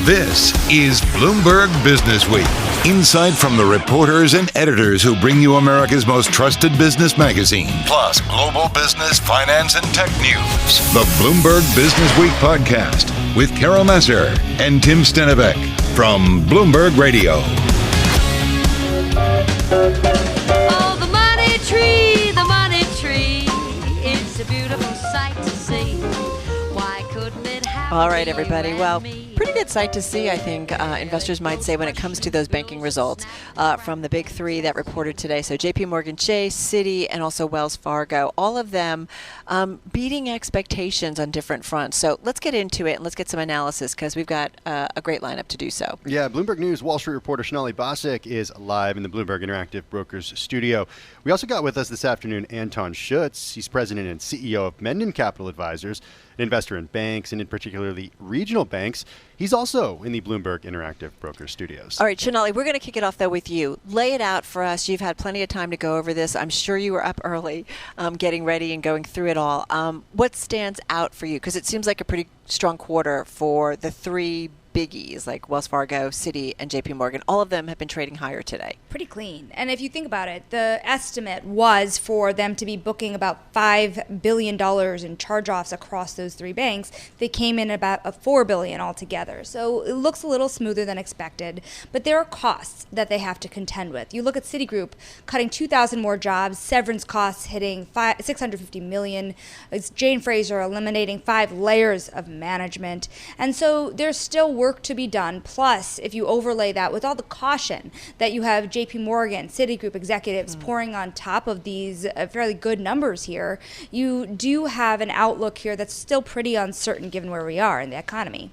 This is Bloomberg Businessweek. Insight from the reporters and editors who bring you America's most trusted business magazine, plus global business, finance, and tech news. The Bloomberg Businessweek podcast with Carol Messer and Tim Stenevec from Bloomberg Radio. Oh, the money tree, it's a beautiful sight to see. Why couldn't it happen? All right, everybody. Well, pretty good sight to see, I think, investors might say, when it comes to those banking results from the big three that reported today. So JPMorgan Chase, Citi, and also Wells Fargo, all of them beating expectations on different fronts. So let's get into it and let's get some analysis because we've got a great lineup to do so. Yeah, Bloomberg News Wall Street reporter Sonali Basak is live in the Bloomberg Interactive Brokers studio. We also got with us this afternoon Anton Schutz. He's president and CEO of Mendon Capital Advisors, an investor in banks and in particularly regional banks. He's also in the Bloomberg Interactive Brokers studios. All right, Sonali, we're going to kick it off, though, with you. Lay it out for us. You've had plenty of time to go over this. I'm sure you were up early getting ready and going through it all. What stands out for you? Because it seems like a pretty strong quarter for the three biggies like Wells Fargo, Citi, and JPMorgan. All of them have been trading higher today. Pretty clean. And if you think about it, the estimate was for them to be booking about $5 billion in charge-offs across those three banks. They came in about $4 billion altogether. So it looks a little smoother than expected. But there are costs that they have to contend with. You look at Citigroup cutting 2,000 more jobs, severance costs hitting $650 million. It's Jane Fraser eliminating 5 layers of management. And so there's still work to be done. Plus, if you overlay that with all the caution that you have JPMorgan, Citigroup executives pouring on top of these fairly good numbers here, you do have an outlook here that's still pretty uncertain given where we are in the economy.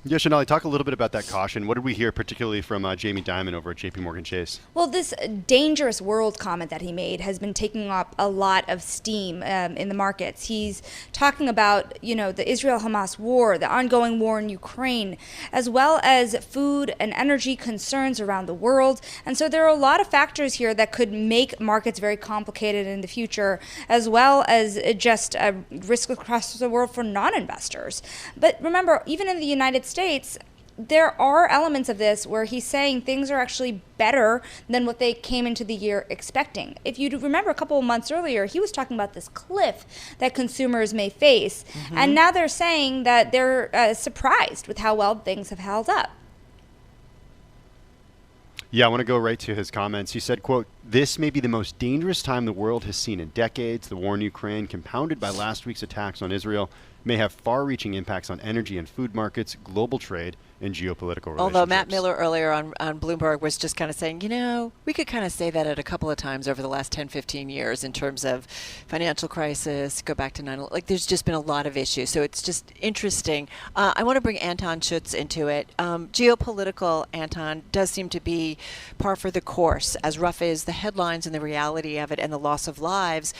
Yeah, Sonali, talk a little bit about that caution. What did we hear particularly from Jamie Dimon over at JPMorgan Chase? Well, this dangerous world comment that he made has been taking up a lot of steam in the markets. He's talking about, the Israel-Hamas war, the ongoing war in Ukraine, as well as food and energy concerns around the world. And so there are a lot of factors here that could make markets very complicated in the future, as well as just a risk across the world for non-investors. But remember, even in the United States, there are elements of this where he's saying things are actually better than what they came into the year expecting. If you remember a couple of months earlier, he was talking about this cliff that consumers may face. And now they're saying that they're surprised with how well things have held up. Yeah, I want to go right to his comments. He said, quote, "This may be the most dangerous time the world has seen in decades. The war in Ukraine, compounded by last week's attacks on Israel, may have far-reaching impacts on energy and food markets, global trade, and geopolitical relationships." Although Matt Miller earlier on Bloomberg was just kind of saying, we could kind of say that at a couple of times over the last 10, 15 years in terms of financial crisis, go back to 9/11. Like, there's just been a lot of issues. So it's just interesting. I want to bring Anton Schutz into it. Geopolitical, Anton, does seem to be par for the course. As rough as the headlines and the reality of it and the loss of lives,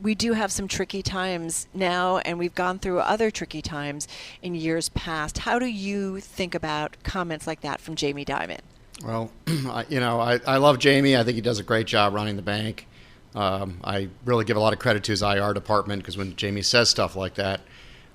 we do have some tricky times now, and we've gone through other tricky times in years past. How do you think about comments like that from Jamie Dimon? Well, I love Jamie. I think he does a great job running the bank. I really give a lot of credit to his IR department because when Jamie says stuff like that,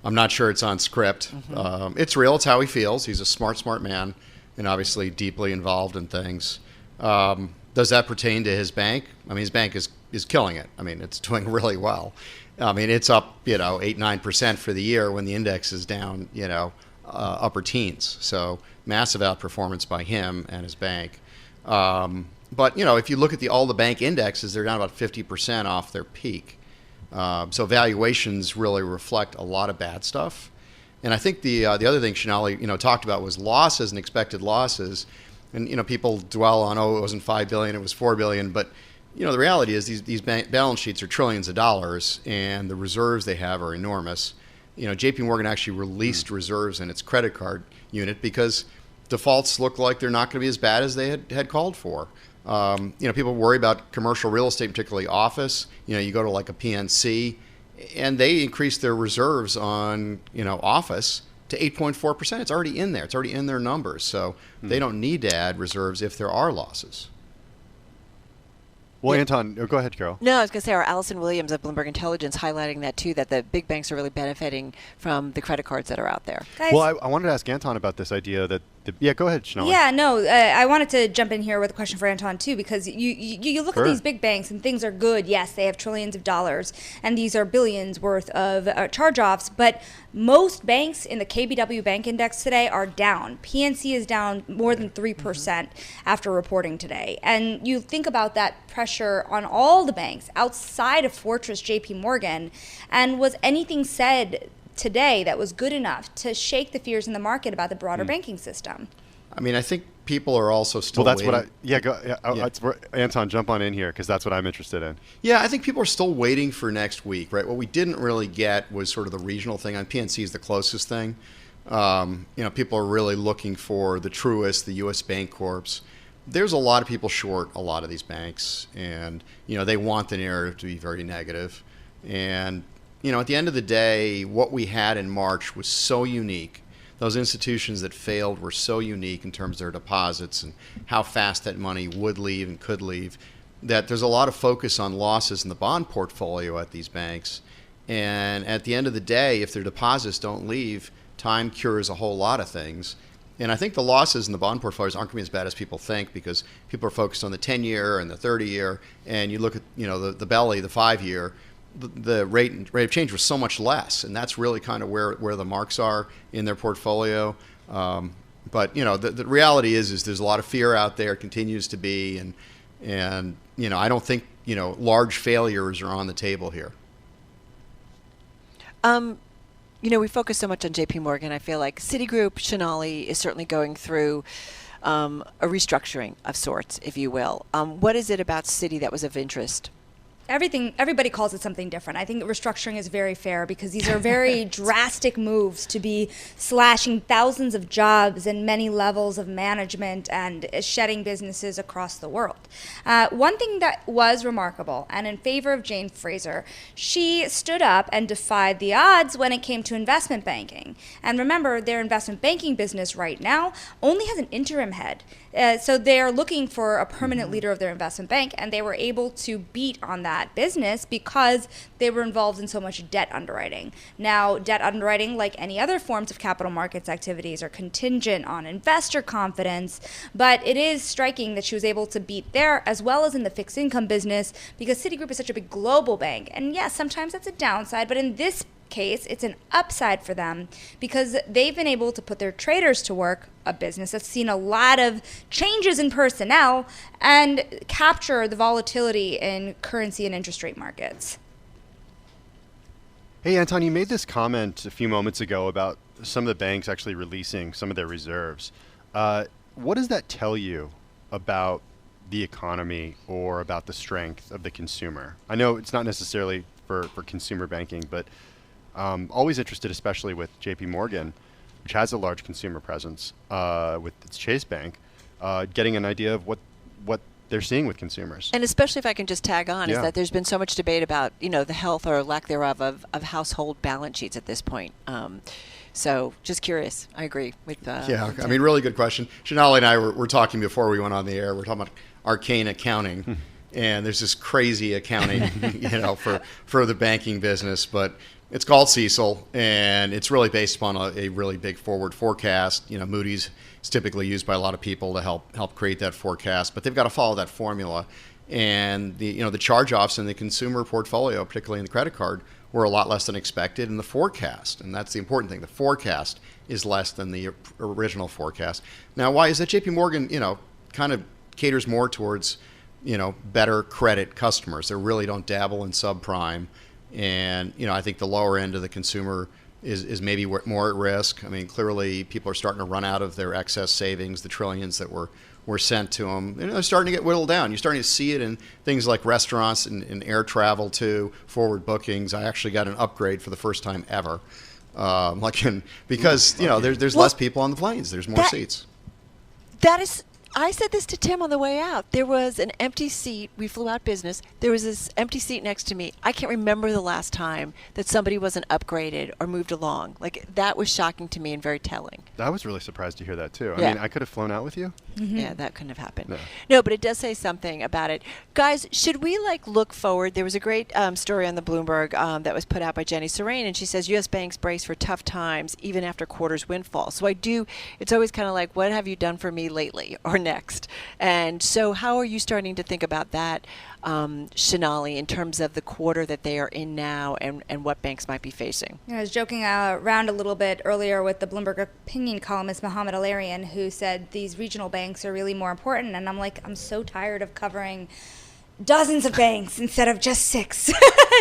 I'm not sure it's on script. It's real. It's how he feels. He's a smart man and obviously deeply involved in things. Does that pertain to his bank? I mean, his bank is killing it. I mean, it's doing really well. I mean, it's up, 8-9% for the year when the index is down, upper teens. So massive outperformance by him and his bank. But, if you look at all the bank indexes, they're down about 50% off their peak. So valuations really reflect a lot of bad stuff. And I think the other thing Sonali, talked about was losses and expected losses. And, people dwell on, it wasn't $5 billion, it was $4 billion. But, the reality is these balance sheets are trillions of dollars, and the reserves they have are enormous. JPMorgan actually released reserves in its credit card unit because defaults look like they're not going to be as bad as they had called for. People worry about commercial real estate, particularly office. You go to like a PNC, and they increased their reserves on, office to 8.4%. It's already in there. It's already in their numbers. So they don't need to add reserves if there are losses. Well, Anton, go ahead, Carol. No, I was going to say, our Allison Williams of Bloomberg Intelligence highlighting that too, that the big banks are really benefiting from the credit cards that are out there. Guys, Well, I wanted to ask Anton about this idea that, go ahead, Sonali. Yeah, no, I wanted to jump in here with a question for Anton too, because you look at these big banks and things are good. Yes, they have trillions of dollars, and these are billions worth of charge-offs. But most banks in the KBW Bank Index today are down. PNC is down more than 3% after reporting today. And you think about that pressure on all the banks outside of Fortress JPMorgan, and was anything said today that was good enough to shake the fears in the market about the broader banking system? I mean, I think people are also still Well, that's waiting. Anton, jump on in here, because that's what I'm interested in. Yeah, I think people are still waiting for next week, right? What we didn't really get was sort of the regional thing. On PNC is the closest thing. People are really looking for the Truist, the U.S. Bank Corps. There's a lot of people short a lot of these banks, and they want the narrative to be very negative. And at the end of the day, what we had in March was so unique. Those institutions that failed were so unique in terms of their deposits and how fast that money would leave and could leave, that there's a lot of focus on losses in the bond portfolio at these banks. And at the end of the day, if their deposits don't leave, time cures a whole lot of things. And I think the losses in the bond portfolios aren't going to be as bad as people think, because people are focused on the 10-year and the 30-year. And you look at the belly, the 5-year, the rate of change was so much less, and that's really kind of where the marks are in their portfolio. But the reality is there's a lot of fear out there, continues to be, and I don't think large failures are on the table here. We focus so much on JPMorgan. I feel like Citigroup, Sonali is certainly going through a restructuring of sorts, if you will. What is it about Citi that was of interest? Everybody calls it something different. I think restructuring is very fair, because these are very drastic moves to be slashing thousands of jobs and many levels of management and shedding businesses across the world. One thing that was remarkable, and in favor of Jane Fraser, she stood up and defied the odds when it came to investment banking. And remember, their investment banking business right now only has an interim head. So they're looking for a permanent leader of their investment bank, and they were able to beat on that business because they were involved in so much debt underwriting. Now, debt underwriting, like any other forms of capital markets activities, are contingent on investor confidence, but it is striking that she was able to beat there as well as in the fixed income business, because Citigroup is such a big global bank. And yes, sometimes that's a downside, but in this case, it's an upside for them, because they've been able to put their traders to work, a business that's seen a lot of changes in personnel, and capture the volatility in currency and interest rate markets. Hey, Anton, you made this comment a few moments ago about some of the banks actually releasing some of their reserves. What does that tell you about the economy or about the strength of the consumer? I know it's not necessarily for consumer banking, but always interested, especially with JPMorgan, which has a large consumer presence with its Chase Bank, getting an idea of what they're seeing with consumers. And especially, if I can just tag on, is that there's been so much debate about the health or lack thereof of household balance sheets at this point. So just curious. I agree with I mean, really good question. Sonali and I were talking before we went on the air. We're talking about arcane accounting. And there's this crazy accounting, for the banking business, but it's called CECL, and it's really based upon a really big forward forecast. Moody's is typically used by a lot of people to help create that forecast, but they've got to follow that formula. And the charge-offs in the consumer portfolio, particularly in the credit card, were a lot less than expected in the forecast, and that's the important thing. The forecast is less than the original forecast. Now, why is that? JPMorgan, kind of caters more towards better credit customers. They really don't dabble in subprime. And, I think the lower end of the consumer is maybe more at risk. I mean, clearly people are starting to run out of their excess savings, the trillions that were sent to them. They're starting to get whittled down. You're starting to see it in things like restaurants and air travel too, forward bookings. I actually got an upgrade for the first time ever. Because, there's less people on the planes. There's more seats. That is I said this to Tim on the way out. There was an empty seat. We flew out business. There was this empty seat next to me. I can't remember the last time that somebody wasn't upgraded or moved along. Like, that was shocking to me and very telling. I was really surprised to hear that, too. Yeah. I mean, I could have flown out with you. Mm-hmm. Yeah, that couldn't have happened. No. No, but it does say something about it. Guys, should we, look forward? There was a great story on the Bloomberg that was put out by Jenny Serrain, and she says U.S. banks brace for tough times even after quarters windfall. So it's always kind of like, what have you done for me lately or next? And so how are you starting to think about that, Sonali, in terms of the quarter that they are in now and what banks might be facing? I was joking around a little bit earlier with the Bloomberg opinion columnist Mohammed Al-Arian, who said these regional banks are really more important. And I'm like, I'm so tired of covering dozens of banks instead of just 6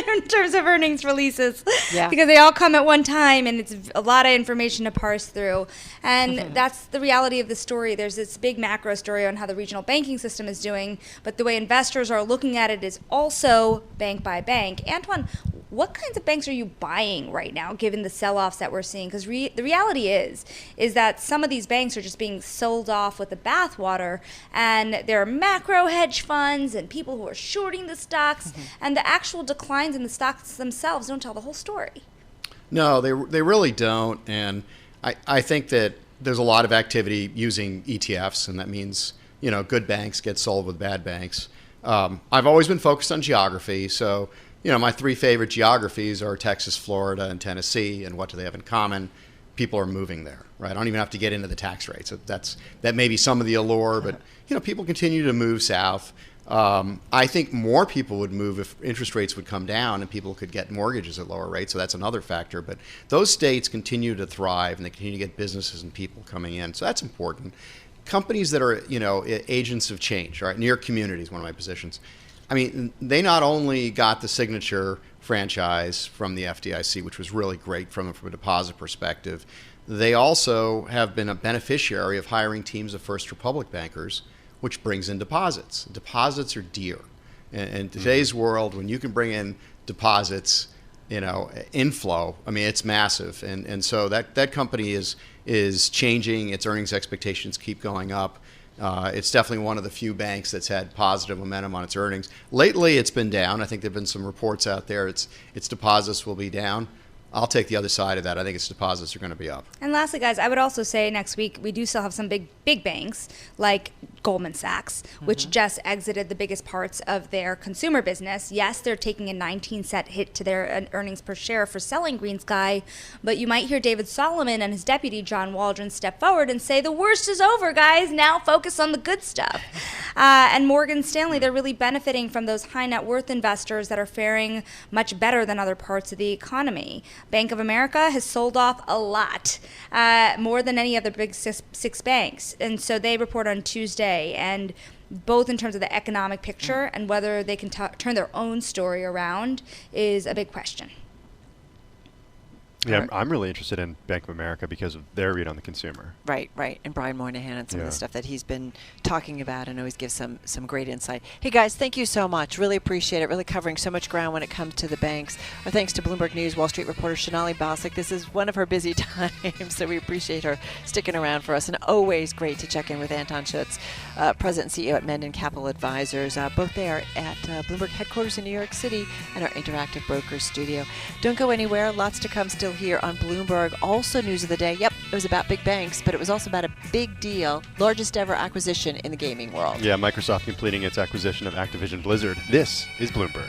in terms of earnings releases, because they all come at one time and it's a lot of information to parse through. And that's the reality of the story. There's this big macro story on how the regional banking system is doing, but the way investors are looking at it is also bank by bank. Antoine, what kinds of banks are you buying right now, given the sell-offs that we're seeing? Because the reality is that some of these banks are just being sold off with the bathwater, and there are macro hedge funds and people who are shorting the stocks, and the actual declines in the stocks themselves don't tell the whole story. No, they really don't. And I think that there's a lot of activity using ETFs, and that means, good banks get sold with bad banks. I've always been focused on geography, so my 3 favorite geographies are Texas, Florida, and Tennessee. And what do they have in common? People are moving there, right? I don't even have to get into the tax rates. That may be some of the allure, but people continue to move south. I think more people would move if interest rates would come down and people could get mortgages at lower rates. So that's another factor. But those states continue to thrive and they continue to get businesses and people coming in. So that's important. Companies that are, agents of change, right? Near community is one of my positions. I mean, they not only got the Signature franchise from the FDIC, which was really great from a deposit perspective, they also have been a beneficiary of hiring teams of First Republic bankers, which brings in deposits. Deposits are dear. In today's world, when you can bring in deposits, inflow, I mean, it's massive. And so that company is changing. Its earnings expectations keep going up. It's definitely one of the few banks that's had positive momentum on its earnings. Lately, it's been down. I think there have been some reports out there. Its deposits will be down. I'll take the other side of that. I think its deposits are going to be up. And lastly, guys, I would also say next week we do still have some big banks like Goldman Sachs, which just exited the biggest parts of their consumer business. Yes, they're taking a 19-cent hit to their earnings per share for selling GreenSky, but you might hear David Solomon and his deputy, John Waldron, step forward and say, the worst is over, guys. Now focus on the good stuff. And Morgan Stanley, they're really benefiting from those high net worth investors that are faring much better than other parts of the economy. Bank of America has sold off a lot, more than any other big six banks. And so they report on Tuesday. And both in terms of the economic picture and whether they can turn their own story around is a big question. Yeah, I'm really interested in Bank of America because of their read on the consumer. Right. And Brian Moynihan and some of the stuff that he's been talking about and always gives some great insight. Hey, guys, thank you so much. Really appreciate it. Really covering so much ground when it comes to the banks. Our thanks to Bloomberg News Wall Street reporter Sonali Basak. This is one of her busy times, so we appreciate her sticking around for us. And always great to check in with Anton Schutz, President and CEO at Mendon Capital Advisors. Both they are at Bloomberg headquarters in New York City and our Interactive Brokers studio. Don't go anywhere. Lots to come still here on Bloomberg. Also news of the day. Yep, it was about big banks, but it was also about a big deal, largest ever acquisition in the gaming world. Yeah, Microsoft completing its acquisition of Activision Blizzard. This is Bloomberg.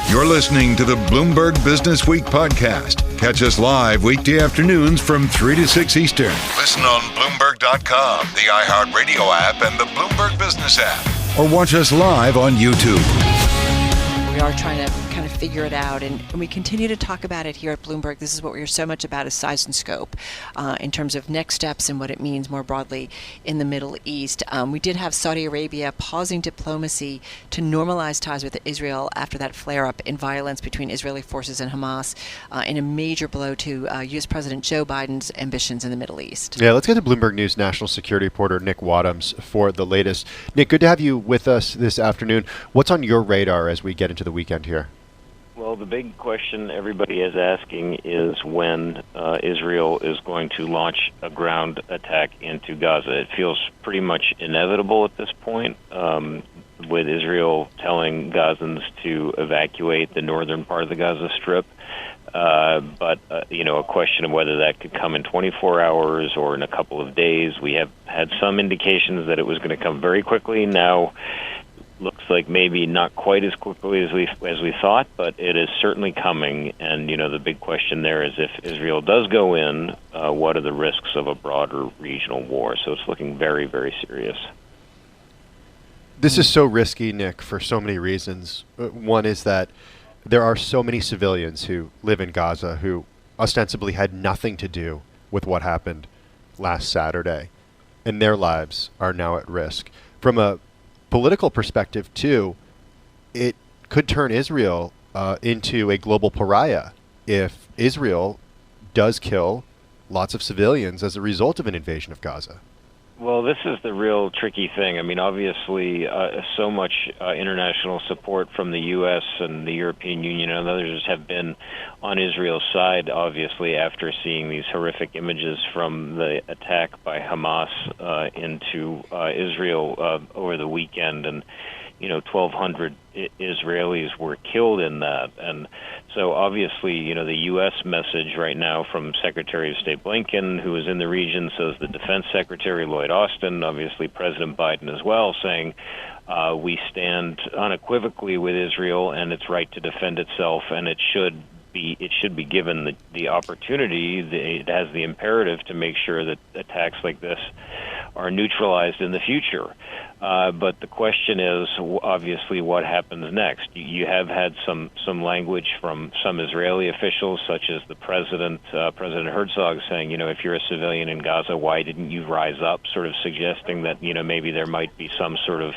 You're listening to the Bloomberg Businessweek podcast. Catch us live weekday afternoons from 3 to 6 Eastern. Listen on Bloomberg.com, the iHeartRadio app, and the Bloomberg Business app. Or watch us live on YouTube. We are trying to kind of figure it out, and we continue to talk about it here at Bloomberg. This is what we're so much about, is size and scope in terms of next steps and what it means more broadly in the Middle East. We did have Saudi Arabia pausing diplomacy to normalize ties with Israel after that flare-up in violence between Israeli forces and Hamas, in a major blow to U.S. President Joe Biden's ambitions in the Middle East. Yeah, let's get to Bloomberg News national security reporter Nick Wadhams for the latest. Nick, good to have you with us this afternoon. What's on your radar as we get into the weekend here? Well, the big question everybody is asking is when Israel is going to launch a ground attack into Gaza. It feels pretty much inevitable at this point, with Israel telling Gazans to evacuate the northern part of the Gaza Strip. But a question of whether that could come in 24 hours or in a couple of days. We have had some indications that it was going to come very quickly. Now, looks like maybe not quite as quickly as we thought, but it is certainly coming. And the big question there is if Israel does go in, what are the risks of a broader regional war? So it's looking very, very serious. This is so risky, Nick, for so many reasons. One is that there are so many civilians who live in Gaza who ostensibly had nothing to do with what happened last Saturday, and their lives are now at risk. From a political perspective, too, it could turn Israel into a global pariah if Israel does kill lots of civilians as a result of an invasion of Gaza. Well, this is the real tricky thing. I mean, obviously, so much international support from the U.S. and the European Union and others have been on Israel's side, obviously, after seeing these horrific images from the attack by Hamas into Israel over the weekend. And 1,200 Israelis were killed in that. And so obviously, the U.S. message right now from Secretary of State Blinken, who is in the region, says the Defense Secretary Lloyd Austin, obviously President Biden as well, saying we stand unequivocally with Israel and its right to defend itself, and it should be given the opportunity. It has the imperative to make sure that attacks like this are neutralized in the future. But the question is, obviously, what happens next? You have had some language from some Israeli officials, such as the President Herzog, saying, if you're a civilian in Gaza, why didn't you rise up? Sort of suggesting that, maybe there might be some sort of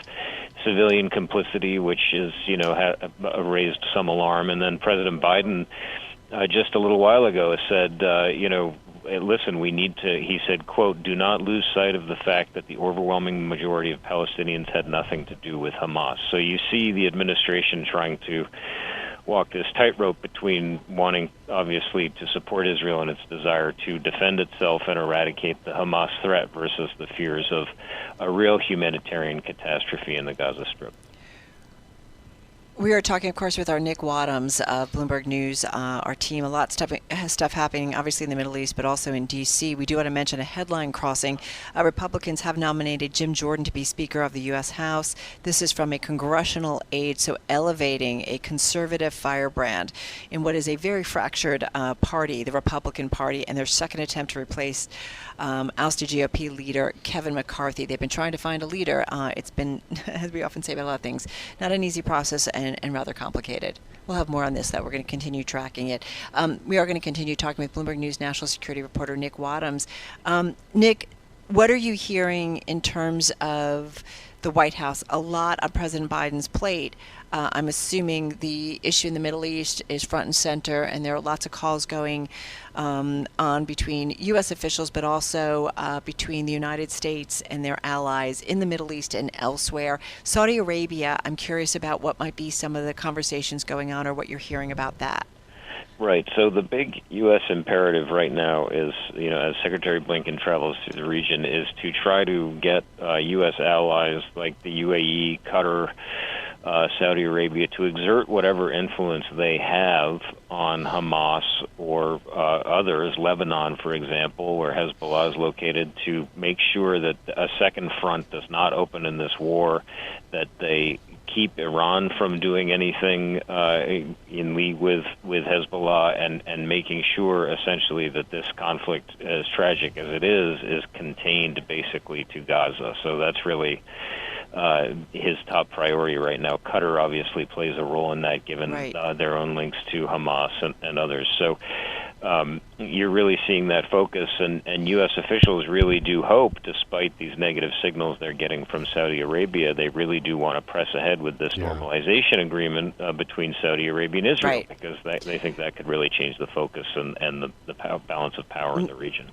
civilian complicity, which is, raised some alarm. And then President Biden, just a little while ago, said, listen, we need to, he said, quote, do not lose sight of the fact that the overwhelming majority of Palestinians had nothing to do with Hamas. So you see the administration trying to walk this tightrope between wanting, obviously, to support Israel and its desire to defend itself and eradicate the Hamas threat versus the fears of a real humanitarian catastrophe in the Gaza Strip. We are talking, of course, with our Nick Wadhams of Bloomberg News, our team. A lot of stuff happening, obviously, in the Middle East, but also in D.C. We do want to mention a headline crossing. Republicans have nominated Jim Jordan to be Speaker of the U.S. House. This is from a congressional aide, so elevating a conservative firebrand in what is a very fractured party, the Republican Party, and their second attempt to replace ousted GOP leader Kevin McCarthy. They've been trying to find a leader. It's been, as we often say about a lot of things, not an easy process and rather complicated. We'll have more on this, that we're going to continue tracking it. We are going to continue talking with Bloomberg News national security reporter Nick Wadhams. Nick, what are you hearing in terms of the White House? A lot on President Biden's plate. I'm assuming the issue in the Middle East is front and center, and there are lots of calls going on between U.S. officials, but also between the United States and their allies in the Middle East and elsewhere. Saudi Arabia, I'm curious about what might be some of the conversations going on or what you're hearing about that. Right. So the big U.S. imperative right now is, as Secretary Blinken travels to the region, is to try to get U.S. allies like the UAE, Qatar, Saudi Arabia to exert whatever influence they have on Hamas or others, Lebanon, for example, where Hezbollah is located, to make sure that a second front does not open in this war, that they keep Iran from doing anything in league with Hezbollah, and making sure essentially that this conflict, as tragic as it is contained basically to Gaza. So that's really his top priority right now. Qatar obviously plays a role in that, given their own links to Hamas and others. So you're really seeing that focus, and U.S. officials really do hope, despite these negative signals they're getting from Saudi Arabia, they really do want to press ahead with this normalization agreement between Saudi Arabia and Israel, because they think that could really change the focus and the balance of power in the region.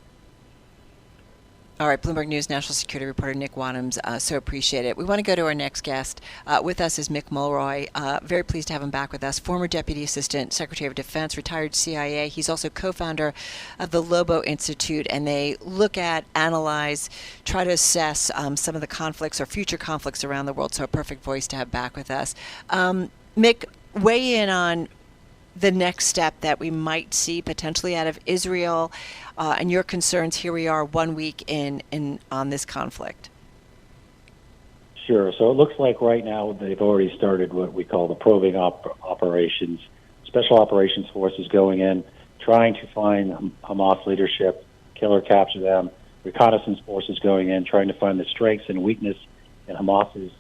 All right, Bloomberg News national security reporter Nick Wadhams, so appreciate it. We want to go to our next guest. With us is Mick Mulroy. Very pleased to have him back with us. Former Deputy Assistant Secretary of Defense, retired CIA. He's also co-founder of the Lobo Institute, and they look at, analyze, try to assess some of the conflicts or future conflicts around the world, so a perfect voice to have back with us. Mick, weigh in on the next step that we might see potentially out of Israel and your concerns. Here we are 1 week in on this conflict. Sure. So it looks like right now they've already started what we call the probing operations, special operations forces going in, trying to find Hamas leadership, kill or capture them, reconnaissance forces going in, trying to find the strengths and weakness in Hamas's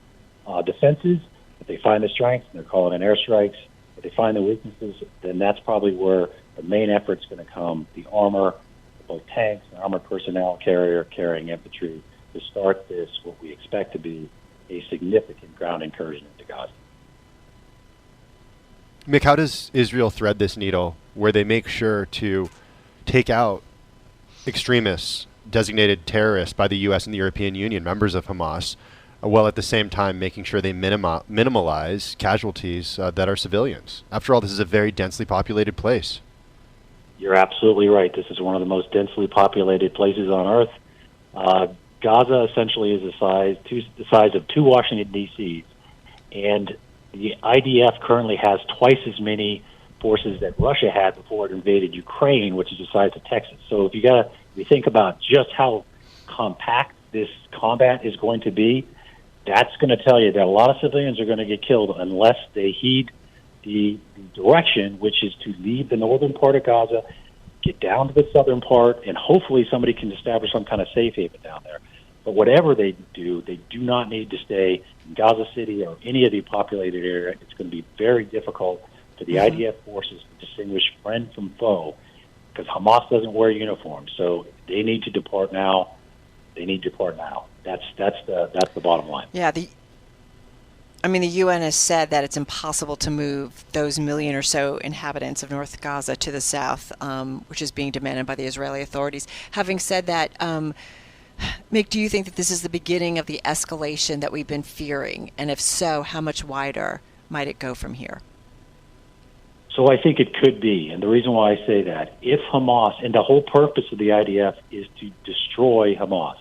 defenses. If they find the strengths, they're calling in airstrikes. If they find the weaknesses, then that's probably where the main effort's going to come. The armor, both tanks and armored personnel carrying infantry to start this, what we expect to be a significant ground incursion into Gaza. Mick, how does Israel thread this needle where they make sure to take out extremists, designated terrorists by the U.S. and the European Union, members of Hamas, while at the same time making sure they minimalize casualties that are civilians? After all, this is a very densely populated place. You're absolutely right. This is one of the most densely populated places on Earth. Gaza essentially is the size of 2 Washington, D.C.s, and the IDF currently has twice as many forces that Russia had before it invaded Ukraine, which is the size of Texas. So if you think about just how compact this combat is going to be, that's going to tell you that a lot of civilians are going to get killed unless they heed the direction, which is to leave the northern part of Gaza, get down to the southern part, and hopefully somebody can establish some kind of safe haven down there. But whatever they do not need to stay in Gaza City or any of the populated area. It's going to be very difficult for the IDF forces to distinguish friend from foe because Hamas doesn't wear uniforms. So they need to depart now. That's the bottom line. Yeah, the UN has said that it's impossible to move those 1 million or so inhabitants of North Gaza to the south, which is being demanded by the Israeli authorities. Having said that, Mick, do you think that this is the beginning of the escalation that we've been fearing? And if so, how much wider might it go from here? So I think it could be. And the reason why I say that, if Hamas, and the whole purpose of the IDF is to destroy Hamas,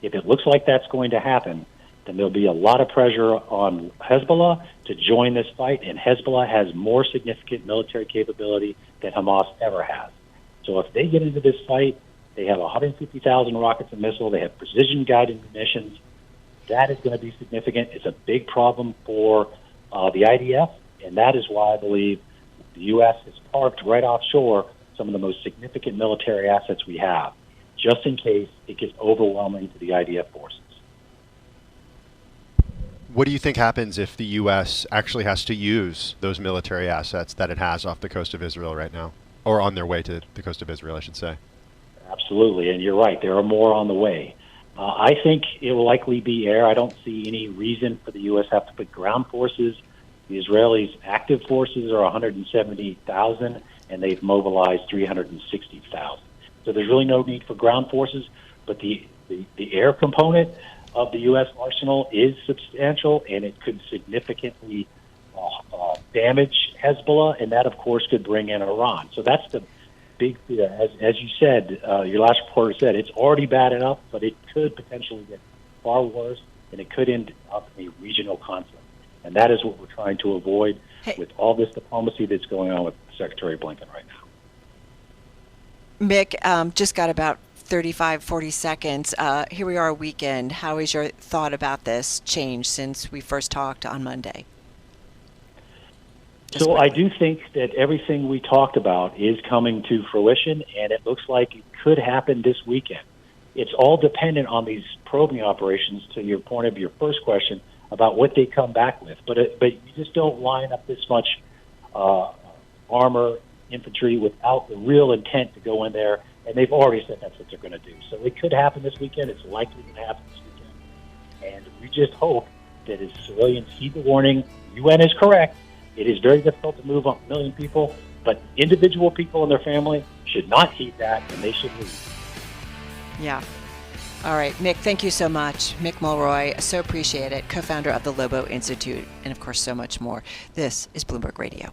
if it looks like that's going to happen, then there'll be a lot of pressure on Hezbollah to join this fight, and Hezbollah has more significant military capability than Hamas ever has. So if they get into this fight, they have 150,000 rockets and missiles, they have precision-guided munitions. That is going to be significant. It's a big problem for the IDF, and that is why I believe the U.S. has parked right offshore some of the most significant military assets we have, just in case it gets overwhelming to the IDF forces. What do you think happens if the U.S. actually has to use those military assets that it has off the coast of Israel right now, or on their way to the coast of Israel, I should say? Absolutely, and you're right. There are more on the way. I think it will likely be air. I don't see any reason for the U.S. to have to put ground forces. The Israelis' active forces are 170,000, and they've mobilized 360,000. So there's really no need for ground forces, but the air component of the U.S. arsenal is substantial, and it could significantly damage Hezbollah, and that, of course, could bring in Iran. So that's the big fear. As you said, your last reporter said, it's already bad enough, but it could potentially get far worse, and it could end up in a regional conflict. And that is what we're trying to avoid with all this diplomacy that's going on with Secretary Blinken right now. Mick, just got about 35, 40 seconds. Here we are a weekend. How has your thought about this changed since we first talked on Monday? So I do think that everything we talked about is coming to fruition, and it looks like it could happen this weekend. It's all dependent on these probing operations, to your point of your first question, about what they come back with. But you just don't line up this much armor, infantry, without the real intent to go in there, and they've already said that's what they're going to do. So it could happen this weekend. It's likely to happen this weekend. And we just hope that as civilians heed the warning, UN is correct. It is very difficult to move 1 million people, but individual people and their family should not heed that, and they should leave. Yeah. All right, Mick, thank you so much. Mick Mulroy, so appreciate it, co-founder of the Lobo Institute, and of course, so much more. This is Bloomberg Radio.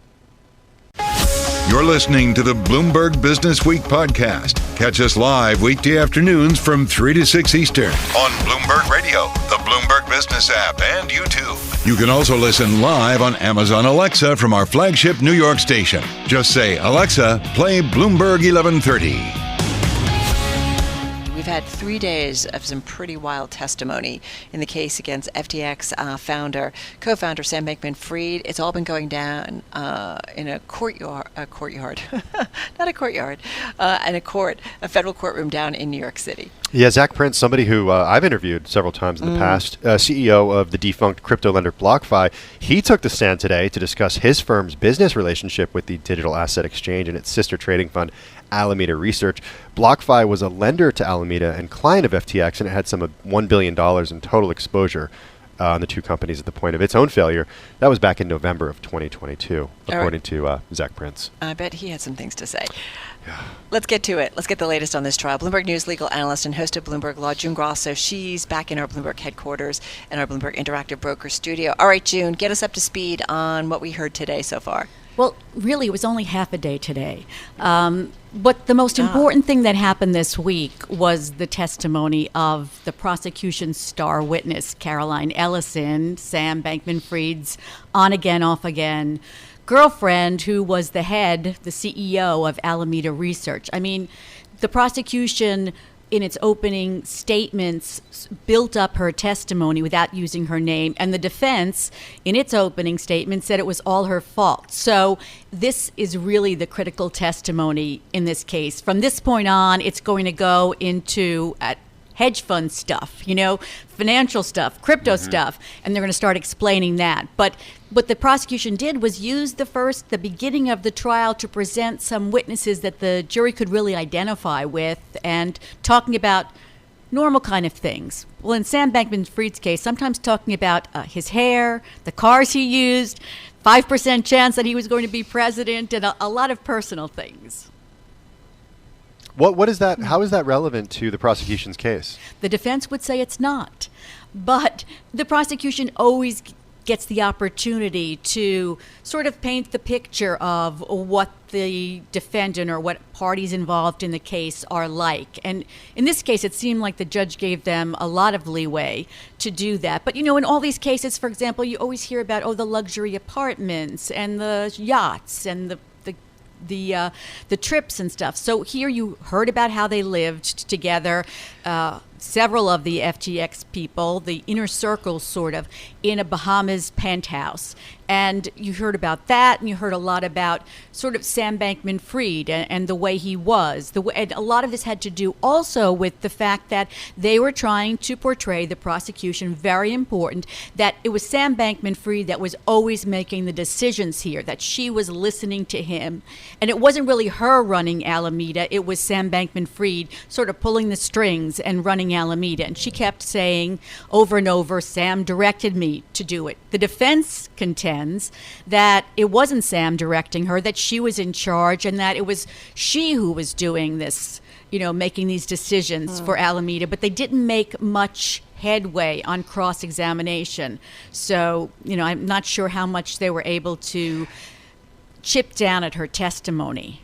You're listening to the Bloomberg Businessweek podcast. Catch us live weekday afternoons from 3 to 6 Eastern on Bloomberg Radio, the Bloomberg Business app, and YouTube. You can also listen live on Amazon Alexa from our flagship New York station. Just say, Alexa, play Bloomberg 1130. We've had 3 days of some pretty wild testimony in the case against FTX co-founder Sam Bankman-Fried. It's all been going down in a courtyard, not a courtyard, in a federal courtroom down in New York City. Yeah, Zach Prince, somebody who I've interviewed several times in the past, CEO of the defunct crypto lender BlockFi, he took the stand today to discuss his firm's business relationship with the digital asset exchange and its sister trading fund, Alameda Research. BlockFi was a lender to Alameda and client of FTX, and it had some $1 billion in total exposure on the two companies at the point of its own failure. That was back in November of 2022, according to Zach Prince. I bet he had some things to say. Yeah. Let's get to it. Let's get the latest on this trial. Bloomberg News legal analyst and host of Bloomberg Law, June Grasso. She's back in our Bloomberg headquarters and our Bloomberg Interactive Broker studio. All right, June, get us up to speed on what we heard today so far. Well, really, it was only half a day today. But the most important thing that happened this week was the testimony of the prosecution's star witness, Caroline Ellison, Sam Bankman-Fried's on-again, off-again girlfriend, who was the CEO of Alameda Research. I mean, the prosecution, in its opening statements, built up her testimony without using her name, and the defense, in its opening statement, said it was all her fault. So this is really the critical testimony in this case. From this point on, it's going to go into hedge fund stuff, financial stuff, crypto stuff, and they're going to start explaining that. But what the prosecution did was use the beginning of the trial to present some witnesses that the jury could really identify with, and talking about normal kind of things. Well, in Sam Bankman-Fried's case, sometimes talking about his hair, the cars he used, 5% chance that he was going to be president, and a lot of personal things. What is that? How is that relevant to the prosecution's case? The defense would say it's not, but the prosecution always gets the opportunity to sort of paint the picture of what the defendant or what parties involved in the case are like. And in this case, it seemed like the judge gave them a lot of leeway to do that. But, in all these cases, for example, you always hear about, the luxury apartments and the yachts and the trips and stuff. So here you heard about how they lived together. Several of the FTX people, the inner circle sort of, in a Bahamas penthouse. And you heard about that, and you heard a lot about sort of Sam Bankman-Fried and the way he was. And a lot of this had to do also with the fact that they were trying to portray, the prosecution, very important, that it was Sam Bankman-Fried that was always making the decisions here, that she was listening to him. And it wasn't really her running Alameda, it was Sam Bankman-Fried sort of pulling the strings and running Alameda. And she kept saying over and over, Sam directed me to do it. The defense contends that it wasn't Sam directing her, that she was in charge, and that it was she who was doing this, making these decisions for Alameda. But they didn't make much headway on cross-examination. So, I'm not sure how much they were able to chip down at her testimony.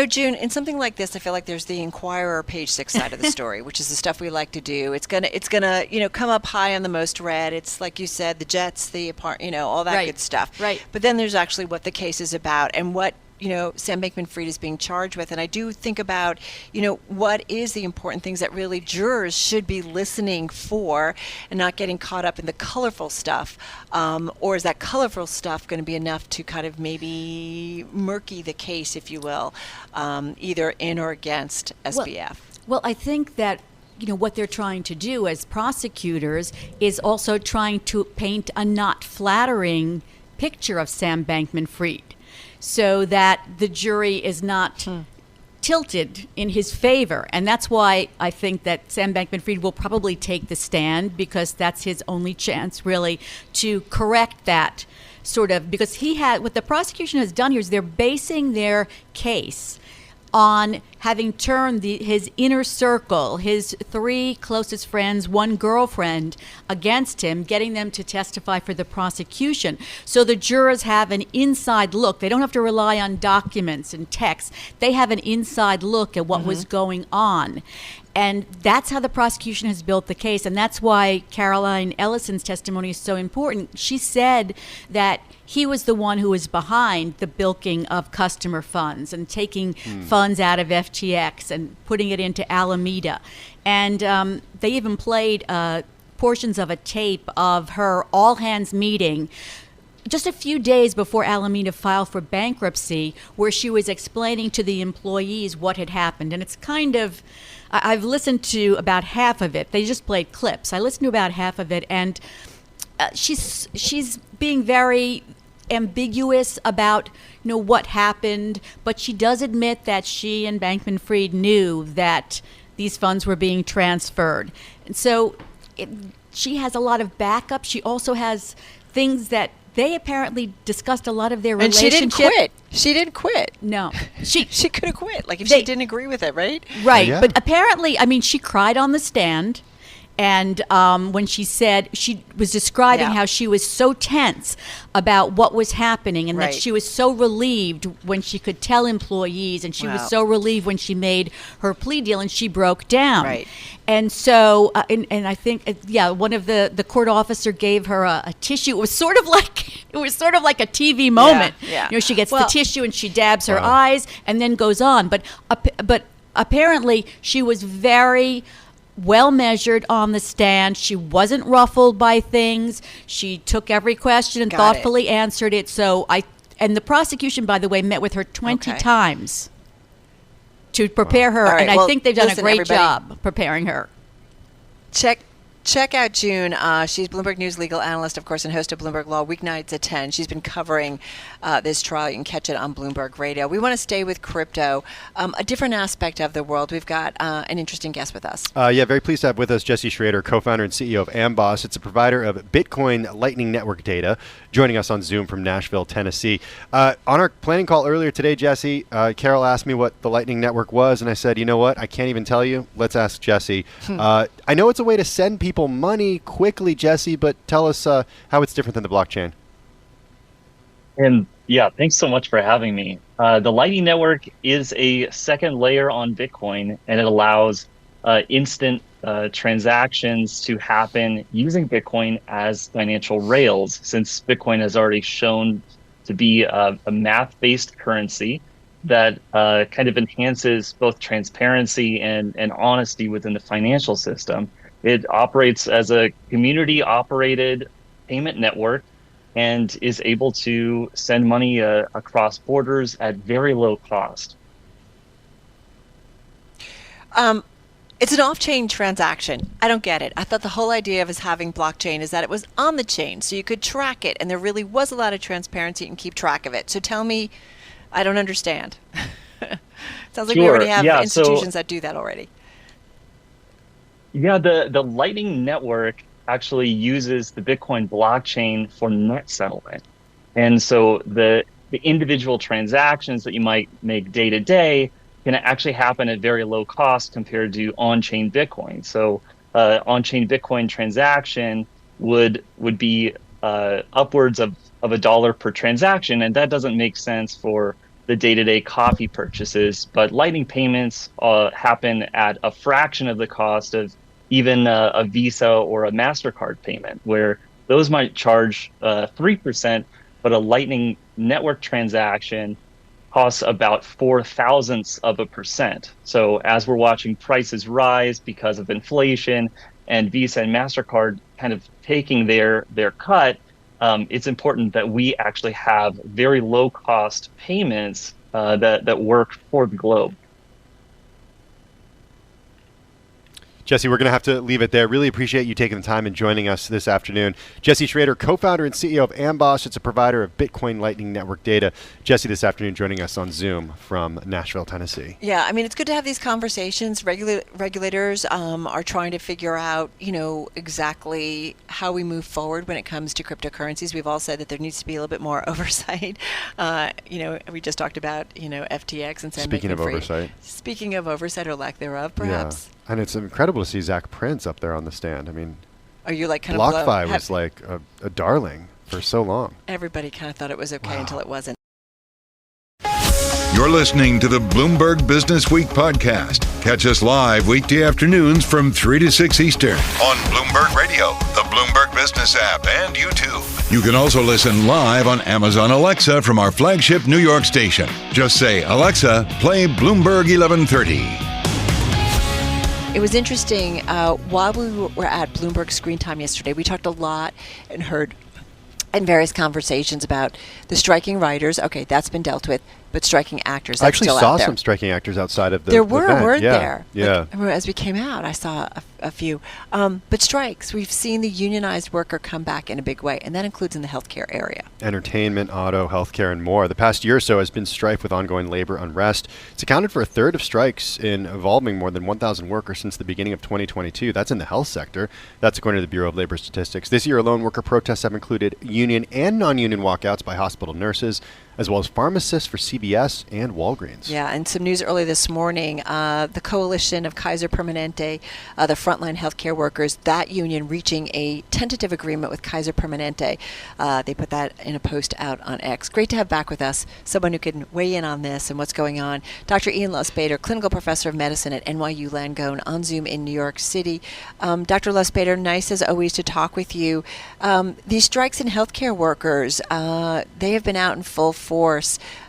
June, in something like this, I feel like there's the Inquirer page 6 side of the story, which is the stuff we like to do. It's gonna come up high on the most read. It's like you said, the jets, the all that good stuff. Right. But then there's actually what the case is about and what Sam Bankman-Fried is being charged with. And I do think about, what is the important things that really jurors should be listening for and not getting caught up in the colorful stuff. Or is that colorful stuff going to be enough to kind of maybe murky the case, if you will, either in or against SBF? Well, I think that what they're trying to do as prosecutors is also trying to paint a not flattering picture of Sam Bankman-Fried, so that the jury is not tilted in his favor. And that's why I think that Sam Bankman-Fried will probably take the stand, because that's his only chance, really, to correct that sort of, because what the prosecution has done here is they're basing their case on having turned his inner circle, his 3 closest friends, 1 girlfriend, against him, getting them to testify for the prosecution. So the jurors have an inside look. They don't have to rely on documents and texts. They have an inside look at what was going on. And that's how the prosecution has built the case. And that's why Caroline Ellison's testimony is so important. She said that he was the one who was behind the bilking of customer funds and taking funds out of FTX and putting it into Alameda. And they even played portions of a tape of her all-hands meeting just a few days before Alameda filed for bankruptcy, where she was explaining to the employees what had happened. And it's kind of... I've listened to about half of it. They just played clips. I listened to about half of it, and she's being very ambiguous about what happened, but she does admit that she and Bankman-Fried knew that these funds were being transferred. And so she has a lot of backup. She also has things that they apparently discussed a lot of their relationship. And she didn't quit. She didn't quit. No. She could have quit, like if she didn't agree with it, right? Right. Yeah. But apparently, she cried on the stand. And when she said, she was describing how she was so tense about what was happening, and that she was so relieved when she could tell employees, and she was so relieved when she made her plea deal, and she broke down. Right. And so, and I think, one of the court officer gave her a tissue. It was sort of like a TV moment. Yeah. She gets the tissue and she dabs her eyes and then goes on. But apparently, she was very well measured on the stand. She wasn't ruffled by things. She took every question and thoughtfully answered it. And the prosecution, by the way, met with her 20 times to prepare her. Right, and I think they've done a great everybody, job preparing her. Check out June. She's Bloomberg News legal analyst, of course, and host of Bloomberg Law weeknights at 10. She's been covering this trial. You can catch it on Bloomberg Radio. We want to stay with crypto, a different aspect of the world. We've got an interesting guest with us. Very pleased to have with us Jesse Shrader, co-founder and CEO of Amboss. It's a provider of Bitcoin Lightning Network data, joining us on Zoom from Nashville, Tennessee. On our planning call earlier today, Jesse, Carol asked me what the Lightning Network was, and I said, you know what? I can't even tell you. Let's ask Jesse. I know it's a way to send people money quickly, Jesse, but tell us how it's different than the blockchain. And thanks so much for having me. The Lightning Network is a second layer on Bitcoin, and it allows instant transactions to happen using Bitcoin as financial rails, since Bitcoin has already shown to be a math-based currency that kind of enhances both transparency and honesty within the financial system. It operates as a community-operated payment network and is able to send money across borders at very low cost. It's an off-chain transaction. I don't get it. I thought the whole idea of us having blockchain is that it was on the chain, so you could track it, and there really was a lot of transparency and keep track of it. So tell me, I don't understand. Sounds like we already have institutions that do that already. Yeah, the Lightning Network actually uses the Bitcoin blockchain for net settlement. And so the individual transactions that you might make day to day can actually happen at very low cost compared to on-chain Bitcoin. So on-chain Bitcoin transaction would be upwards of $1 per transaction, and that doesn't make sense for the day-to-day coffee purchases. But Lightning payments happen at a fraction of the cost of even a Visa or a MasterCard payment, where those might charge 3%, but a Lightning Network transaction costs about 0.004%. So as we're watching prices rise because of inflation and Visa and MasterCard kind of taking their cut, it's important that we actually have very low cost payments that work for the globe. Jesse, we're going to have to leave it there. Really appreciate you taking the time and joining us this afternoon. Jesse Shrader, co-founder and CEO of Amboss. It's a provider of Bitcoin Lightning Network data. Jesse, this afternoon, joining us on Zoom from Nashville, Tennessee. Yeah, I mean, it's good to have these conversations. Regulators are trying to figure out, exactly how we move forward when it comes to cryptocurrencies. We've all said that there needs to be a little bit more oversight. We just talked about, FTX and Speaking of oversight. Speaking of oversight or lack thereof, perhaps. Yeah. And it's incredible to see Zach Prince up there on the stand. I mean, are you like kind BlockFi was like a darling for so long. Everybody kind of thought it was okay until it wasn't. You're listening to the Bloomberg Businessweek podcast. Catch us live weekday afternoons from 3 to 6 Eastern on Bloomberg Radio, the Bloomberg Business app, and YouTube. You can also listen live on Amazon Alexa from our flagship New York station. Just say, Alexa, play Bloomberg 1130. It was interesting. While we were at Bloomberg Screen Time yesterday, we talked a lot and heard in various conversations about the striking writers. Okay, that's been dealt with, but striking actors. I actually still saw out there. some striking actors outside of the There were, event. weren't there? Yeah. Like, as we came out, I saw a few. But strikes, we've seen the unionized worker come back in a big way, and that includes in the healthcare area. Entertainment, auto, healthcare, and more. The past year or so has been strife with ongoing labor unrest. It's accounted for a third of strikes involving more than 1,000 workers since the beginning of 2022. That's in the health sector. That's according to the Bureau of Labor Statistics. This year alone, worker protests have included union and non-union walkouts by hospital nurses, as well as pharmacists for CVS and Walgreens. Yeah, and some news early this morning, the coalition of Kaiser Permanente, the frontline healthcare workers, that union reaching a tentative agreement with Kaiser Permanente. They put that in a post out on X. Great to have back with us someone who can weigh in on this and what's going on. Dr. Ian Lustbader, clinical professor of medicine at NYU Langone, on Zoom in New York City. Dr. Lustbader, nice as always to talk with you. These strikes in healthcare workers, they have been out in full force.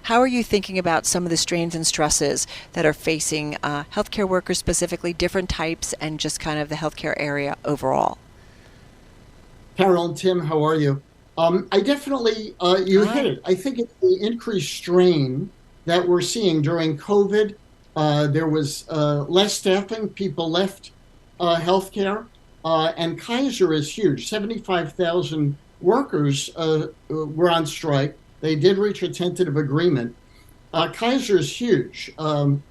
How are you thinking about some of the strains and stresses that are facing healthcare workers specifically, different types, and just kind of the healthcare area overall? Carol and Tim, how are you? I definitely, you hit it. I think it's the increased strain that we're seeing during COVID. There was less staffing, people left healthcare, and Kaiser is huge. 75,000 workers were on strike. They did reach a tentative agreement. Kaiser is huge. Although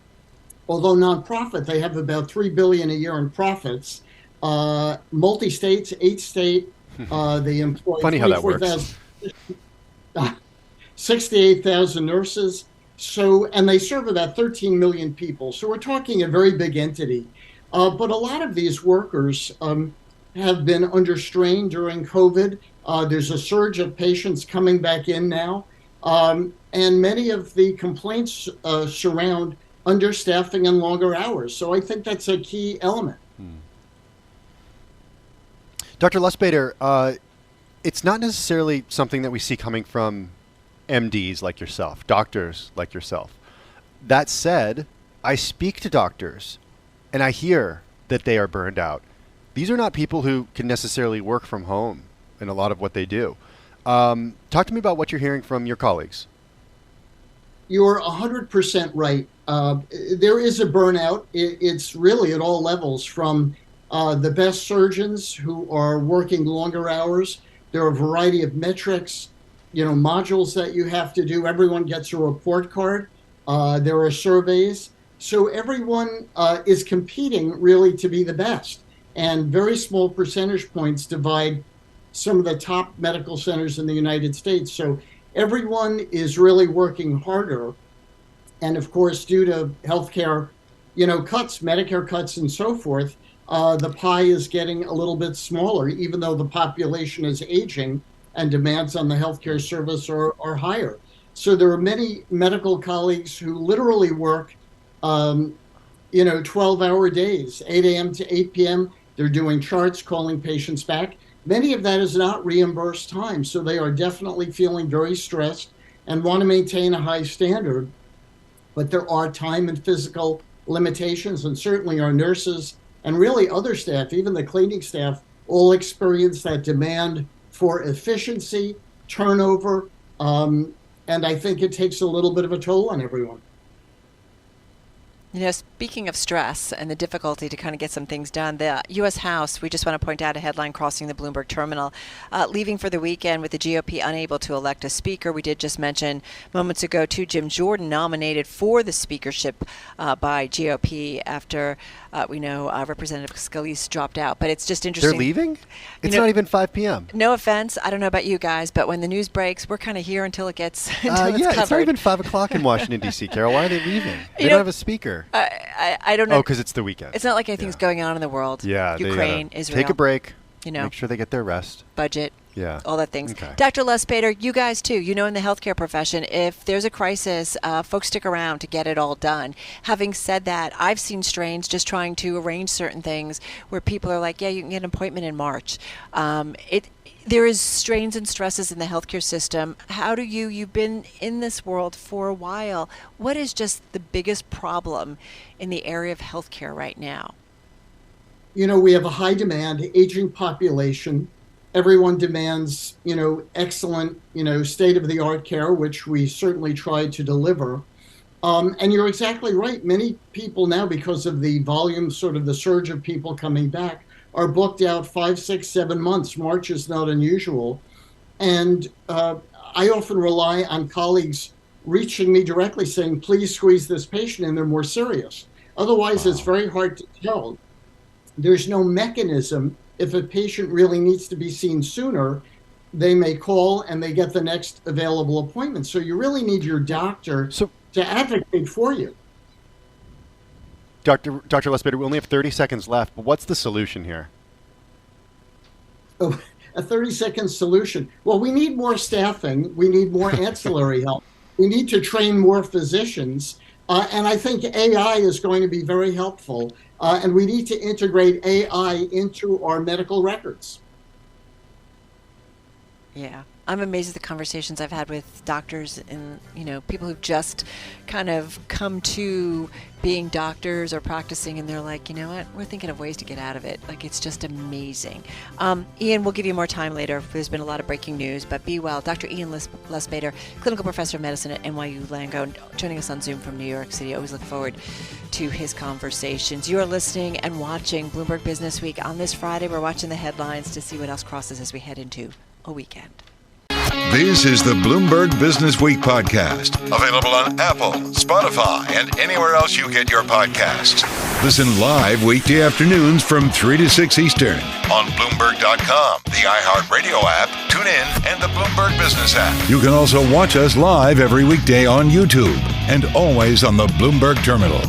nonprofit, they have about $3 billion a year in profits. Multi-states, 8-state, they employ Funny how that works. 68,000 nurses. And they serve about 13 million people. So we're talking a very big entity. But a lot of these workers have been under strain during COVID. There's a surge of patients coming back in now. And many of the complaints surround understaffing and longer hours. So I think that's a key element. Dr. Lustbader, it's not necessarily something that we see coming from MDs like yourself, doctors like yourself. That said, I speak to doctors and I hear that they are burned out. These are not people who can necessarily work from home in a lot of what they do. Talk to me about what you're hearing from your colleagues. You're 100% right. There is a burnout. It's really at all levels, from the best surgeons who are working longer hours. There are a variety of metrics, modules that you have to do. Everyone gets a report card. There are surveys. So everyone is competing really to be the best. And very small percentage points divide some of the top medical centers in the United States. So everyone is really working harder. And of course, due to healthcare, cuts, Medicare cuts and so forth, the pie is getting a little bit smaller, even though the population is aging and demands on the healthcare service are higher. So there are many medical colleagues who literally work, 12-hour days, 8 a.m. to 8 p.m. They're doing charts, calling patients back. Many of that is not reimbursed time. So they are definitely feeling very stressed and want to maintain a high standard. But there are time and physical limitations, and certainly our nurses and really other staff, even the cleaning staff, all experience that demand for efficiency, turnover, and I think it takes a little bit of a toll on everyone. Speaking of stress and the difficulty to kind of get some things done, the U.S. House, we just want to point out a headline crossing the Bloomberg terminal, leaving for the weekend with the GOP unable to elect a speaker. We did just mention moments ago, too, Jim Jordan nominated for the speakership by GOP after we know Representative Scalise dropped out. But it's just interesting. They're leaving? It's not even 5 p.m. No offense. I don't know about you guys, but when the news breaks, we're kind of here until it gets it's covered. It's not even 5 o'clock in Washington, D.C., Carol. Why are they leaving? They don't have a speaker. I don't know. Oh, because it's the weekend. It's not like anything's going on in the world. Yeah, Ukraine, Israel. Take a break. Make sure they get their rest. Budget. Yeah. All that things. Okay. Dr. Lustbader, you guys too, in the healthcare profession, if there's a crisis, folks stick around to get it all done. Having said that, I've seen strains just trying to arrange certain things where people are like, yeah, you can get an appointment in March. There is strains and stresses in the healthcare system. How do you've been in this world for a while, what is just the biggest problem in the area of healthcare right now? We have a high demand, aging population. Everyone demands, excellent, state-of-the-art care, which we certainly try to deliver. And you're exactly right. Many people now, because of the volume, sort of the surge of people coming back, are booked out 5, 6, 7 months. March is not unusual. And I often rely on colleagues reaching me directly saying, please squeeze this patient in, they're more serious. Otherwise, It's very hard to tell. There's no mechanism. If a patient really needs to be seen sooner, they may call and they get the next available appointment. So you really need your doctor to advocate for you. Dr. Lustbader, we only have 30 seconds left, but what's the solution here? Oh, a 30-second solution. Well, we need more staffing. We need more ancillary help. We need to train more physicians. And I think AI is going to be very helpful. And we need to integrate AI into our medical records. Yeah. I'm amazed at the conversations I've had with doctors and, people who've just kind of come to being doctors or practicing, and they're like, you know what, we're thinking of ways to get out of it. Like, it's just amazing. Ian, we'll give you more time later. There's been a lot of breaking news, but be well. Dr. Ian Lustbader, clinical professor of medicine at NYU Langone, joining us on Zoom from New York City. Always look forward to his conversations. You are listening and watching Bloomberg Businessweek. On this Friday, we're watching the headlines to see what else crosses as we head into a weekend. This is the Bloomberg Businessweek podcast, available on Apple, Spotify, and anywhere else you get your podcasts. Listen live weekday afternoons from 3 to 6 Eastern on Bloomberg.com, the iHeartRadio app, TuneIn, and the Bloomberg Business app. You can also watch us live every weekday on YouTube and always on the Bloomberg Terminal.